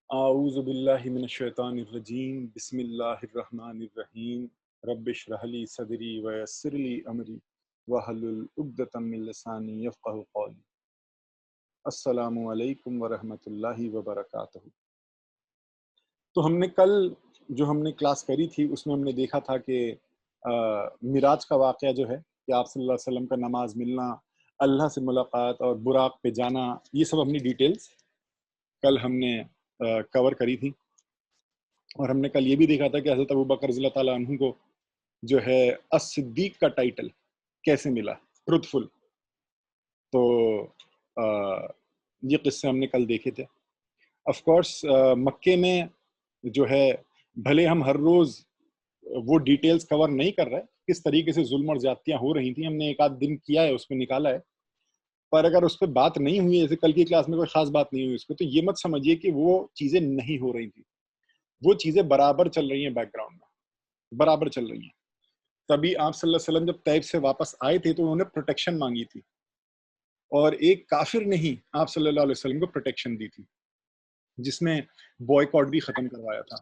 اعوذ باللہ من الشیطان الرجیم بسم اللہ الرحمن الرحیم رب اشرح لی صدری ویسر لی امری واحلل عقدۃ من لسانی یفقہوا قولی۔ السلام علیکم ورحمۃ اللہ وبرکاتہ۔ تو ہم نے کل جو ہم نے کلاس کری تھی اس میں ہم نے دیکھا تھا کہ معراج کا واقعہ جو ہے کہ آپ صلی اللہ علیہ وسلم کا نماز ملنا، اللہ سے ملاقات اور براق پہ جانا، یہ سب اپنی ڈیٹیلز کل ہم نے کور کری تھی۔ اور ہم نے کل یہ بھی دیکھا تھا کہ حضرت ابوبکر رضی اللہ تعالیٰ عنہ کو جو ہے الصدیق کا ٹائٹل کیسے ملا، ٹروتھفل۔ تو یہ قصے ہم نے کل دیکھے تھے۔ آف کورس مکے میں جو ہے بھلے ہم ہر روز وہ ڈیٹیلز کور نہیں کر رہے کس طریقے سے ظلم اور زیادتیاں ہو رہی تھیں، ہم نے ایک آدھ دن کیا ہے، اس میں نکالا ہے، پر اگر اس پہ بات نہیں ہوئی، جیسے کل کی کلاس میں کوئی خاص بات نہیں ہوئی اس پہ، تو یہ مت سمجھیے کہ وہ چیزیں نہیں ہو رہی تھیں، وہ چیزیں برابر چل رہی ہیں، بیک گراؤنڈ میں برابر چل رہی ہیں۔ تبھی آپ صلی اللہ علیہ وسلم جب طیب سے واپس آئے تھے تو انہوں نے پروٹیکشن مانگی تھی، اور ایک کافر نے ہی آپ صلی اللہ علیہ وسلم کو پروٹیکشن دی تھی، جس نے بوائے بھی ختم کروایا تھا،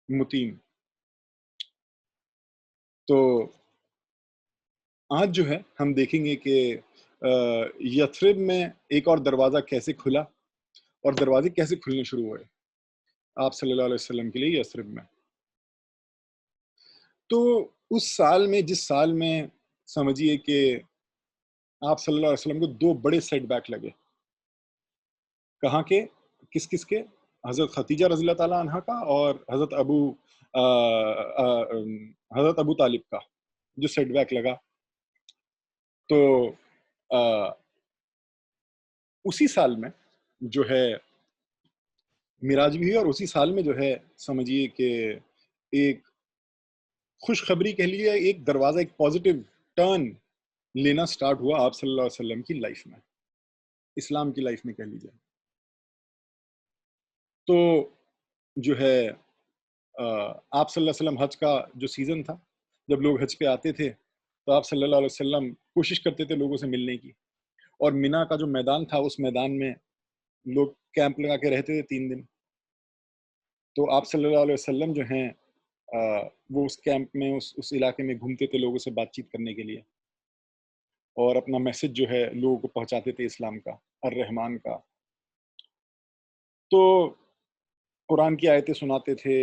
متیم۔ تو آج جو ہے ہم دیکھیں گے کہ یثرب میں ایک اور دروازہ کیسے کھلا اور دروازے کیسے کھلنے شروع ہوئے آپ صلی اللہ علیہ وسلم کے لیے یثرب میں۔ تو اس سال میں، جس سال میں سمجھیے کہ آپ صلی اللہ علیہ وسلم کو دو بڑے سیٹ بیک لگے، کہاں کے، کس کس کے؟ حضرت خدیجہ رضی اللہ تعالیٰ عنہ کا اور حضرت ابو طالب کا جو سیٹ بیک لگا۔ تو اسی سال میں جو ہے معراج بھی ہوئی، اور اسی سال میں جو ہے سمجھیے کہ ایک خوشخبری کہہ لیے، ایک دروازہ، ایک پازیٹیو ٹرن لینا سٹارٹ ہوا آپ صلی اللہ علیہ وسلم کی لائف میں، اسلام کی لائف میں کہہ لیجیے۔ تو جو ہے آپ صلی اللہ علیہ وسلم حج کا جو سیزن تھا، جب لوگ حج پہ آتے تھے تو آپ صلی اللہ علیہ وسلم کوشش کرتے تھے لوگوں سے ملنے کی، اور مینا کا جو میدان تھا اس میدان میں لوگ کیمپ لگا کے رہتے تھے 3 دن۔ تو آپ صلی اللہ علیہ وسلم جو ہیں وہ اس کیمپ میں، اس علاقے میں گھومتے تھے لوگوں سے بات چیت کرنے کے لیے، اور اپنا میسج جو ہے لوگوں کو پہنچاتے تھے اسلام کا، الرحمن کا۔ تو قرآن کی آیتیں سناتے تھے،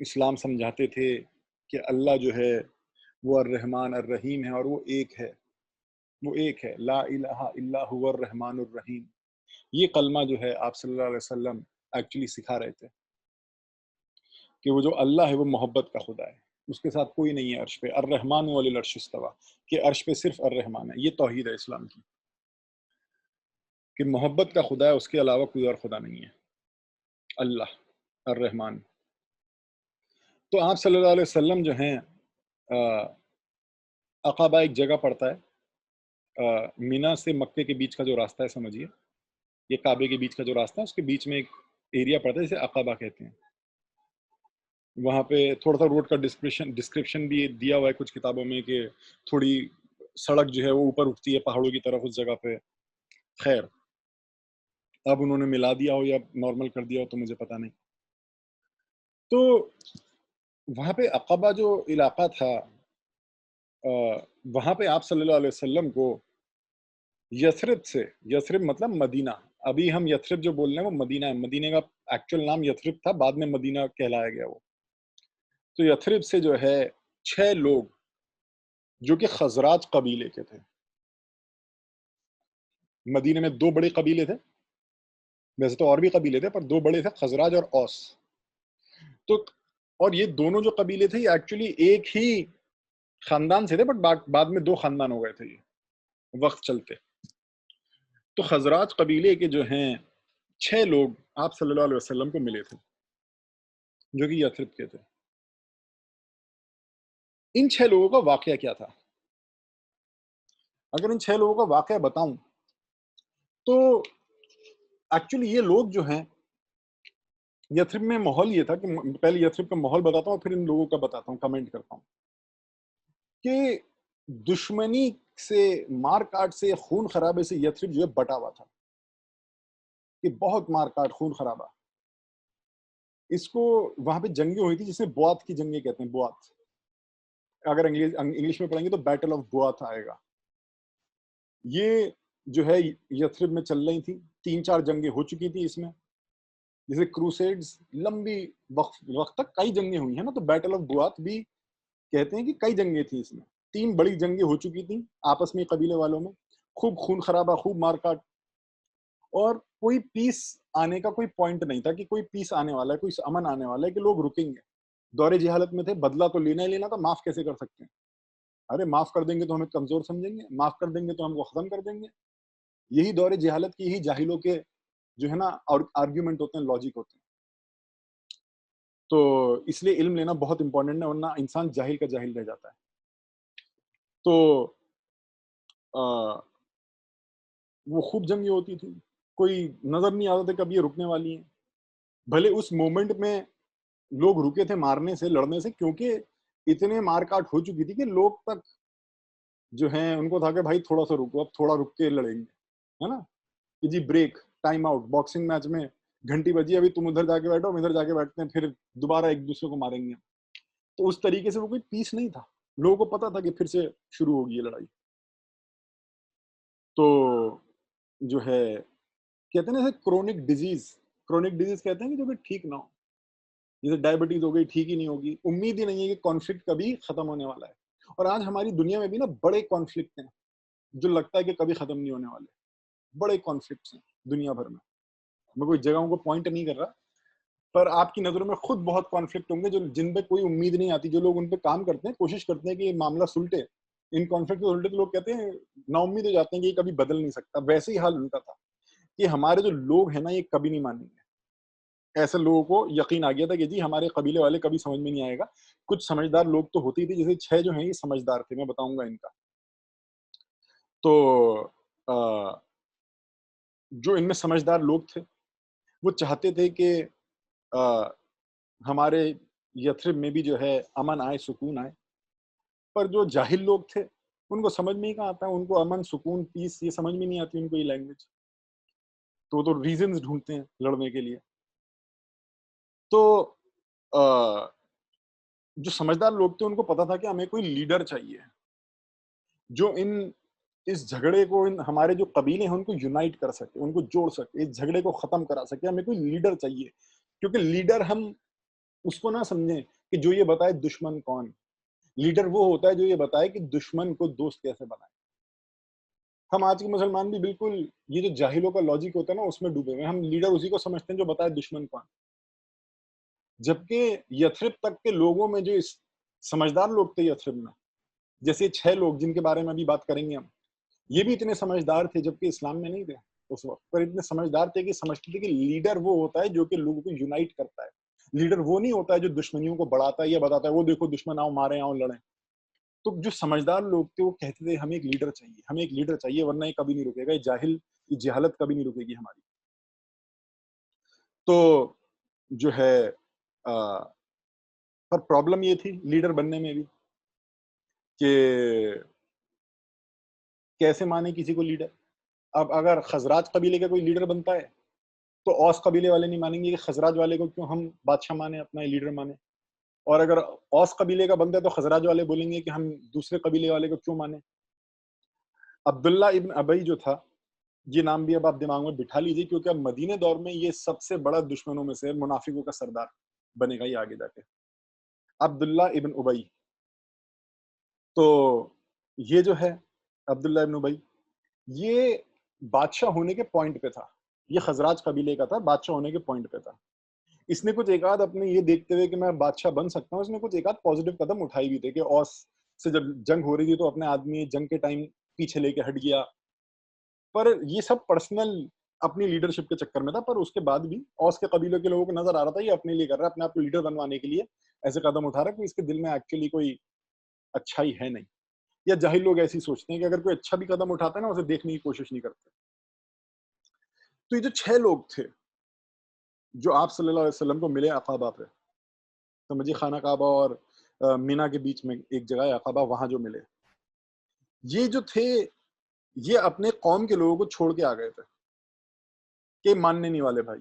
اسلام سمجھاتے تھے کہ اللہ جو ہے وہ الرحمن الرحیم ہے، اور وہ ایک ہے، وہ ایک ہے، لا الہ الا هو الرحمن الرحیم۔ یہ کلمہ جو ہے آپ صلی اللہ علیہ وسلم ایکچولی سکھا رہے تھے کہ وہ جو اللہ ہے وہ محبت کا خدا ہے، اس کے ساتھ کوئی نہیں ہے عرش پہ، الرحمن علی العرش استویٰ، کہ عرش پہ صرف الرحمن ہے۔ یہ توحید ہے اسلام کی، کہ محبت کا خدا ہے، اس کے علاوہ کوئی اور خدا نہیں ہے، اللہ الرحمن۔ تو آپ صلی اللہ علیہ وسلم جو ہیں عقبہ ایک جگہ پڑتا ہے، مینا سے مکے کے بیچ کا جو راستہ ہے، سمجھیے یہ کعبے کے بیچ کا جو راستہ ہے، اس کے بیچ میں ایک ایریا پڑتا ہے جسے عقبہ کہتے ہیں۔ وہاں پہ تھوڑا سا روڈ کا ڈسکرپشن بھی دیا ہوا ہے کچھ کتابوں میں، کہ تھوڑی سڑک جو ہے وہ اوپر اٹھتی ہے پہاڑوں کی طرف اس جگہ پہ۔ خیر، اب انہوں نے ملا دیا ہو یا نارمل کر دیا ہو تو مجھے پتہ نہیں۔ تو وہاں پہ عقبہ جو علاقہ تھا، وہاں پہ آپ صلی اللہ علیہ وسلم کو یثرب سے، یثرب مطلب مدینہ، ابھی ہم یثرب جو بول رہے ہیں وہ مدینہ ہے، مدینہ کا ایکچوئل نام یثرب تھا، بعد میں مدینہ کہلایا گیا وہ۔ تو یثرب سے جو ہے 6 لوگ جو کہ خزراج قبیلے کے تھے، مدینے میں 2 بڑے قبیلے تھے، ویسے تو اور بھی قبیلے تھے پر 2 بڑے تھے، خزراج اور اوس۔ تو اور یہ دونوں جو قبیلے تھے یہ ایکچولی ایک ہی خاندان سے تھے، بٹ بعد میں 2 خاندان ہو گئے تھے یہ وقت چلتے۔ تو خزراج قبیلے کے جو ہیں 6 لوگ آپ صلی اللہ علیہ وسلم کو ملے تھے، جو کہ یثرب کے تھے۔ ان 6 لوگوں کا واقعہ کیا تھا؟ اگر ان 6 لوگوں کا واقعہ بتاؤں تو ایکچولی یہ لوگ جو ہیں، یثرب میں ماحول یہ تھا کہ پہلے یثرب کا ماحول بتاتا ہوں پھر ان لوگوں کا بتاتا ہوں، کمنٹ کرتا ہوں کہ دشمنی سے، مار کاٹ سے، خون خرابے سے یثرب جو ہے بٹا ہوا تھا، کہ بہت مار کاٹ، خون خرابہ۔ اس کو وہاں پہ جنگیں ہوئی تھی جسے بوات کی جنگیں کہتے ہیں. بوات اگر انگلش میں پڑھیں گے تو بیٹل آف بوات آئے گا. یہ جو ہے یثرب میں چل رہی تھی. 3-4 جنگیں ہو چکی تھی اس میں. جیسے کروسیڈز لمبی وقت تک کئی جنگیں ہوئی ہیں نا, تو بیٹل آف بوات بھی کہتے ہیں کہ کئی جنگیں تھیں اس میں. 3 بڑی جنگیں ہو چکی تھیں آپس میں قبیلے والوں میں, خوب خون خرابہ, خوب مار کاٹ, اور کوئی پیس آنے کا کوئی پوائنٹ نہیں تھا کہ کوئی پیس آنے والا ہے, کوئی امن آنے والا ہے کہ لوگ رکیں گے. دور جہالت میں تھے, بدلہ تو لینا ہی لینا تھا, معاف کیسے کر سکتے ہیں؟ ارے معاف کر دیں گے تو ہمیں کمزور سمجھیں گے, معاف کر دیں گے تو ہم کو ختم کر دیں گے. یہی دور جہالت کی, یہی جاہلوں کے جو ہے نا آرگیومنٹ ہوتے ہیں, لاجک ہوتے ہیں. تو اس لیے علم لینا بہت امپورٹنٹ ہے, ورنہ انسان جاہل کا جاہل رہ جاتا ہے. تو وہ خوب جنگیں ہوتی تھی, کوئی نظر نہیں آتا تھا کب یہ رکنے والی ہیں. بھلے اس مومنٹ میں لوگ رکے تھے مارنے سے, لڑنے سے, کیونکہ اتنے مار کاٹ ہو چکی تھی کہ لوگ تک جو ہیں ان کو تھا کہ بھائی تھوڑا سا رکو, اب تھوڑا رک کے لڑیں گے, ہے نا, کہ جی break, time out. Boxing match میں گھنٹی بجی, ابھی تم ادھر جا کے بیٹھو, ہم ادھر جا کے بیٹھتے ہیں, پھر دوبارہ ایک دوسرے کو ماریں گے. تو اس طریقے سے وہ کوئی پیس نہیں تھا, لوگوں کو پتا تھا کہ پھر سے شروع ہوگی یہ لڑائی. تو جو ہے کہتے ہیں نا کرونک ڈیزیز کہتے ہیں کہ جو کہ ٹھیک نہ ہو, جیسے ڈائبٹیز ہو گئی, ٹھیک ہی نہیں ہوگی, امید ہی نہیں ہے کہ کانفلکٹ کبھی ختم ہونے والا ہے. اور آج ہماری دنیا میں بھی نا بڑے کانفلکٹ ہیں جو لگتا ہے کہ کبھی ختم نہیں ہونے والے. بڑے کانفلکٹس ہیں دنیا بھر میں. میں کوئی جگہوں کو پوائنٹ نہیں کر رہا, پر آپ کی نظروں میں خود بہت کانفلکٹ ہوں گے جو جن پہ کوئی امید نہیں آتی. جو لوگ ان پہ کام کرتے ہیں, کوشش کرتے ہیں کہ یہ معاملہ سلٹے, ان کانفلکٹ کو سلٹے, تو لوگ کہتے ہیں نا امید ہو جاتے ہیں کہ یہ کبھی بدل نہیں سکتا. ویسے ہی حال ان کا تھا کہ ہمارے جو لوگ ہیں نا یہ کبھی نہیں مانیں گے. ایسے لوگوں کو یقین آ گیا تھا کہ جی ہمارے قبیلے والے کبھی سمجھ میں نہیں آئے گا. کچھ سمجھدار لوگ تو ہوتی تھی, جیسے 6 جو ہیں یہ سمجھدار تھے, میں بتاؤں گا ان کا. تو جو ان میں سمجھدار لوگ تھے وہ چاہتے تھے کہ ہمارے یثرب میں بھی جو ہے امن آئے, سکون آئے. پر جو جاہل لوگ تھے ان کو سمجھ میں ہی کہاں آتا, ان کو امن, سکون, پیس یہ سمجھ میں نہیں آتی ان کو یہ لینگویج. تو وہ تو ریزنز ڈھونڈتے ہیں لڑنے کے لیے. تو جو سمجھدار لوگ تھے ان کو پتا تھا کہ ہمیں کوئی لیڈر چاہیے جو اس جھگڑے کو, ہمارے جو قبیلے ہیں ان کو یونائٹ کر سکے, ان کو جوڑ سکے, اس جھگڑے کو ختم کرا سکے. ہمیں کوئی لیڈر چاہیے, کیونکہ لیڈر ہم اس کو نہ سمجھیں کہ جو یہ بتائے دشمن کون. لیڈر وہ ہوتا ہے جو یہ بتائے کہ دشمن کو دوست کیسے بنائے. ہم آج کے مسلمان بھی بالکل یہ جو جاہلوں کا لاجک ہوتا ہے نا اس میں ڈوبے ہوئے. ہم لیڈر اسی کو سمجھتے ہیں جو بتائے دشمن کون. جبکہ یثرب تک کے لوگوں میں جو سمجھدار لوگ تھے یثرب میں, جیسے 6 لوگ جن کے بارے میں ابھی بات کریں گے ہم, یہ بھی اتنے سمجھدار تھے جبکہ اسلام میں نہیں تھے اس وقت, پر اتنے سمجھدار تھے کہ سمجھتے تھے کہ لیڈر وہ ہوتا ہے جو کہ لوگوں کو یونائٹ کرتا ہے. لیڈر وہ نہیں ہوتا ہے جو دشمنیوں کو بڑھاتا ہے یا بتاتا ہے وہ دیکھو دشمن آؤ مارے, آؤ لڑیں. تو جو سمجھدار لوگ تھے وہ کہتے تھے ہمیں ایک لیڈر چاہیے, ہمیں ایک لیڈر چاہیے, ورنہ یہ کبھی نہیں رکے گا, یہ جہالت کبھی نہیں رکے گی ہماری. تو جو ہے پر پرابلم یہ تھی لیڈر بننے میں بھی کہ کیسے مانے کسی کو لیڈر. اب اگر خزراج قبیلے کا کوئی لیڈر بنتا ہے تو اوس قبیلے والے نہیں مانیں گے کہ خزراج والے کو کیوں ہم بادشاہ مانے, اپنا لیڈر مانے. اور اگر اوس قبیلے کا بنتا ہے تو خزراج والے بولیں گے کہ ہم دوسرے قبیلے والے کو کیوں مانے. عبداللہ ابن ابی جو تھا, یہ نام بھی اب آپ دماغ میں بٹھا لیجیے, کیونکہ اب مدینے دور میں یہ سب سے بڑا دشمنوں میں سے, منافقوں کا سردار بنے گا یہ آگے جا کے, عبداللہ ابن ابی. تو یہ جو ہے عبداللہ ابن ابی, یہ بادشاہ ہونے کے پوائنٹ پہ تھا. یہ خزراج قبیلے کا تھا, بادشاہ ہونے کے پوائنٹ پہ تھا. اس نے کچھ ایک آدھ اپنے یہ دیکھتے ہوئے کہ میں بادشاہ بن سکتا ہوں, اس نے کچھ ایک آدھ پازیٹیو قدم اٹھائی بھی تھے کہ اوس سے جب جنگ ہو رہی تھی تو اپنے آدمی جنگ کے ٹائم پیچھے لے کے ہٹ گیا. پر یہ سب پرسنل اپنی لیڈرشپ کے چکر میں تھا. پر اس کے بعد بھی اوس کے قبیلوں کے لوگوں کو نظر آ رہا تھا یہ اپنے لیے کر رہا ہے, اپنے آپ کو لیڈر بنوانے کے لیے ایسے قدم اٹھا رہا ہے کہ اس کے دل میں ایکچولی کوئی اچھائی ہے نہیں. یا جاہل لوگ ایسی سوچتے ہیں کہ اگر کوئی اچھا بھی قدم اٹھاتا ہے نا اسے دیکھنے کی کوشش نہیں کرتے. تو یہ جو 6 لوگ تھے جو آپ صلی اللہ علیہ وسلم کو ملے عقابہ پہ, سمجھے خانہ کعبہ اور مینا کے بیچ میں ایک جگہ ہے عقابہ, وہاں جو ملے, یہ جو تھے یہ اپنے قوم کے لوگوں کو چھوڑ کے آ گئے تھے کہ ماننے نہیں والے بھائی,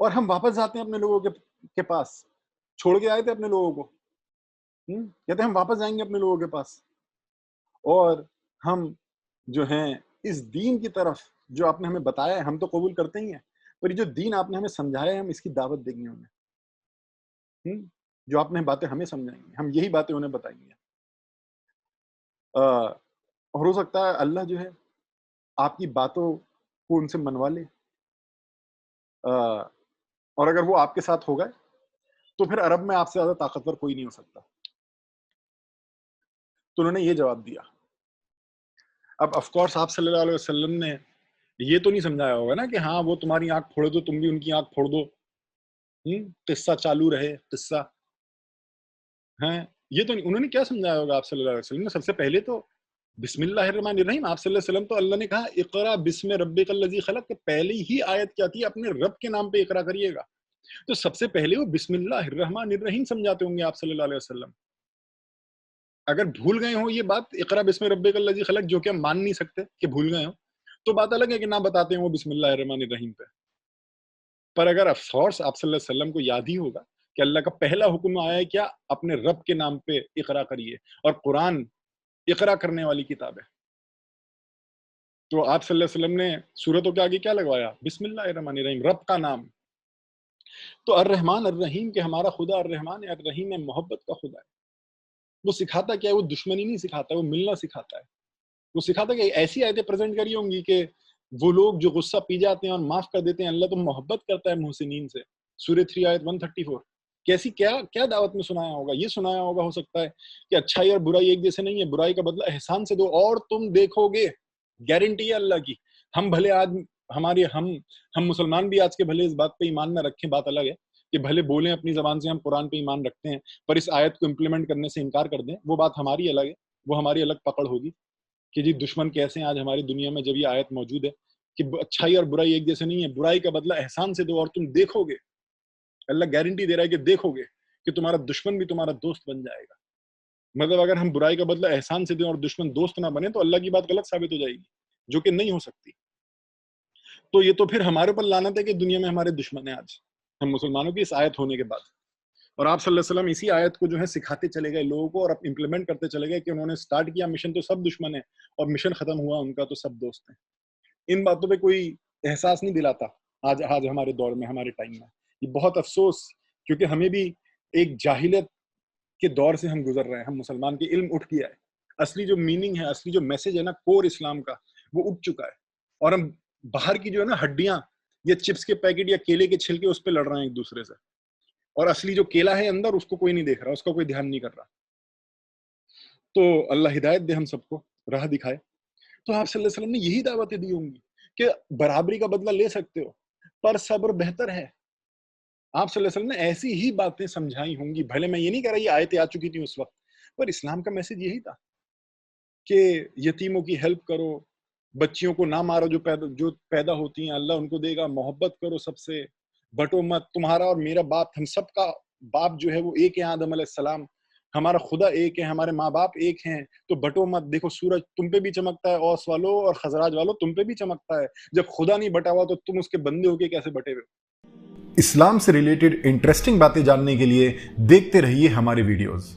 اور ہم واپس جاتے ہیں اپنے لوگوں کے پاس. چھوڑ کے آئے تھے اپنے لوگوں کو, کہتے ہیں ہم واپس جائیں گے اپنے لوگوں کے پاس, اور ہم جو ہیں اس دین کی طرف جو آپ نے ہمیں بتایا ہے ہم تو قبول کرتے ہی ہیں, پر یہ جو دین آپ نے ہمیں سمجھایا ہے ہم اس کی دعوت دیں گے انہیں. جو آپ نے باتیں ہمیں سمجھائیں گے ہم یہی باتیں انہیں بتائیں گے. اور ہو سکتا ہے اللہ جو ہے آپ کی باتوں کو ان سے منوا لے, اور اگر وہ آپ کے ساتھ ہو گئے تو پھر عرب میں آپ سے زیادہ طاقتور کوئی نہیں ہو سکتا. تو انہوں نے یہ جواب دیا. اب آف کورس آپ صلی اللہ علیہ وسلم نے یہ تو نہیں سمجھایا ہوگا نا کہ ہاں وہ تمہاری آنکھ پھوڑ دو تم بھی ان کی آنکھ پھوڑ دو, قصہ چالو رہے قصہ ہیں. یہ تو انہوں نے کیا سمجھایا ہوگا آپ صلی اللہ علیہ وسلم نے؟ سب سے پہلے تو بسم اللہ الرحمن الرحیم. آپ صلی اللہ علیہ وسلم تو اللہ نے کہا اقرا بسم ربک الذی خلق, کہ پہلی ہی آیت کیا تھی اپنے رب کے نام پہ اقرا کریے گا. تو سب سے پہلے وہ بسم اللہ الرحمن الرحیم سمجھاتے ہوں گے آپ صلی اللہ علیہ وسلم. اگر بھول گئے ہوں یہ بات اقرا بسم ربک الذی خلق, جو کہ ہم مان نہیں سکتے کہ بھول گئے ہوں, تو بات الگ ہے کہ نہ بتاتے ہیں وہ بسم اللہ الرحمن الرحیم پہ. پر اگر افسوس آپ صلی اللہ علیہ وسلم کو یاد ہی ہوگا کہ اللہ کا پہلا حکم آیا ہے کیا, اپنے رب کے نام پہ اقرا کریے, اور قرآن اقرا کرنے والی کتاب ہے. تو آپ صلی اللہ علیہ وسلم نے سورتوں کے آگے کیا لگوایا؟ بسم اللہ الرحمن الرحیم, رب کا نام. تو الرحمن الرحیم کہ ہمارا خدا الرحمن ہے, الرحیم ہے, محبت کا خدا ہے. وہ سکھاتا کیا ہے؟ وہ دشمنی نہیں سکھاتا, وہ ملنا سکھاتا ہے. وہ سکھاتا کہ ایسی آیتیں پریزنٹ کری ہوں گی کہ وہ لوگ جو غصہ پی جاتے ہیں اور معاف کر دیتے ہیں, اللہ تو محبت کرتا ہے محسنین سے. سورہ 3 آیت 134. کیسی کیا دعوت میں سنایا ہوگا؟ یہ سنایا ہوگا ہو سکتا ہے کہ اچھائی اور برائی ایک جیسے نہیں ہے, برائی کا بدلہ احسان سے دو اور تم دیکھو گے. گارنٹی ہے اللہ کی. ہم بھلے آج ہم مسلمان بھی آج کے بھلے اس بات پہ ایمان نہ رکھیں, بات الگ ہے کہ بھلے بولیں اپنی زبان سے ہم قرآن پہ ایمان رکھتے ہیں, پر اس آیت کو امپلیمنٹ کرنے سے انکار کر دیں, وہ بات ہماری الگ ہے, وہ ہماری الگ پکڑ ہوگی کہ جی دشمن کیسے ہیں آج ہماری دنیا میں, جب یہ آیت موجود ہے کہ اچھائی اور برائی ایک جیسے نہیں ہے, برائی کا بدلہ احسان سے دو اور تم دیکھو گے. اللہ گارنٹی دے رہا ہے کہ دیکھو گے کہ تمہارا دشمن بھی تمہارا دوست بن جائے گا. مطلب اگر ہم برائی کا بدلہ احسان سے دیں اور دشمن دوست نہ بنے تو اللہ کی بات غلط ثابت ہو جائے گی, جو کہ نہیں ہو سکتی. تو یہ تو پھر ہمارے اوپر لعنت ہے کہ دنیا میں ہمارے دشمن ہیں آج ہم مسلمانوں کی اس آیت ہونے کے بعد. اور آپ صلی اللہ علیہ وسلم اسی آیت کو جو ہے سکھاتے چلے گئے لوگوں کو, اور اب امپلیمنٹ کرتے چلے گئے کہ انہوں نے سٹارٹ کیا مشن تو سب دشمن ہیں, اور مشن ختم ہوا ان کا تو سب دوست ہیں. ان باتوں پہ کوئی احساس نہیں دلاتا آج ہمارے دور میں, ہمارے ٹائم میں. یہ بہت افسوس, کیونکہ ہمیں بھی ایک جاہلیت کے دور سے ہم گزر رہے ہیں. ہم مسلمان کے علم اٹھ گیا ہے, اصلی جو میننگ ہے, اصلی جو میسج ہے نا کور اسلام کا, وہ اٹھ چکا ہے. اور ہم باہر کی جو ہے نا ہڈیاں یا چپس کے پیکٹ یا کیلے کے چھلکے اس پہ لڑ رہے ہیں ایک دوسرے سے, اور اصلی جو کیلا ہے اندر اس کو کوئی نہیں دیکھ رہا, اس کا کوئی دھیان نہیں کر رہا. تو اللہ ہدایت دے ہم سب کو, راہ دکھائے. تو آپ صلی اللہ علیہ وسلم نے یہی دعوتیں دی ہوں گی کہ برابری کا بدلہ لے سکتے ہو, پر صبر بہتر ہے. آپ صلی اللہ علیہ وسلم نے ایسی ہی باتیں سمجھائی ہوں گی. بھلے میں یہ نہیں کہہ رہا یہ آیتیں آ چکی تھیں اس وقت, پر اسلام کا میسج یہی تھا کہ یتیموں کی ہیلپ کرو, بچیوں کو نہ مارو جو پیدا ہوتی ہیں, اللہ ان کو دے گا, محبت کرو سب سے, بٹو مت. تمہارا اور میرا باپ, ہم سب کا باپ جو ہے وہ ایک ہے, آدم علیہ السلام. ہمارا خدا ایک ہے, ہمارے ماں باپ ایک ہیں, تو بٹو مت. دیکھو سورج تم پہ بھی چمکتا ہے, اوس والو اور خزراج والو تم پہ بھی چمکتا ہے. جب خدا نہیں بٹا ہوا تو تم اس کے بندے ہو کے کیسے بٹے ہوئے؟ اسلام سے ریلیٹڈ انٹرسٹنگ باتیں جاننے کے لیے دیکھتے رہیے ہمارے ویڈیوز.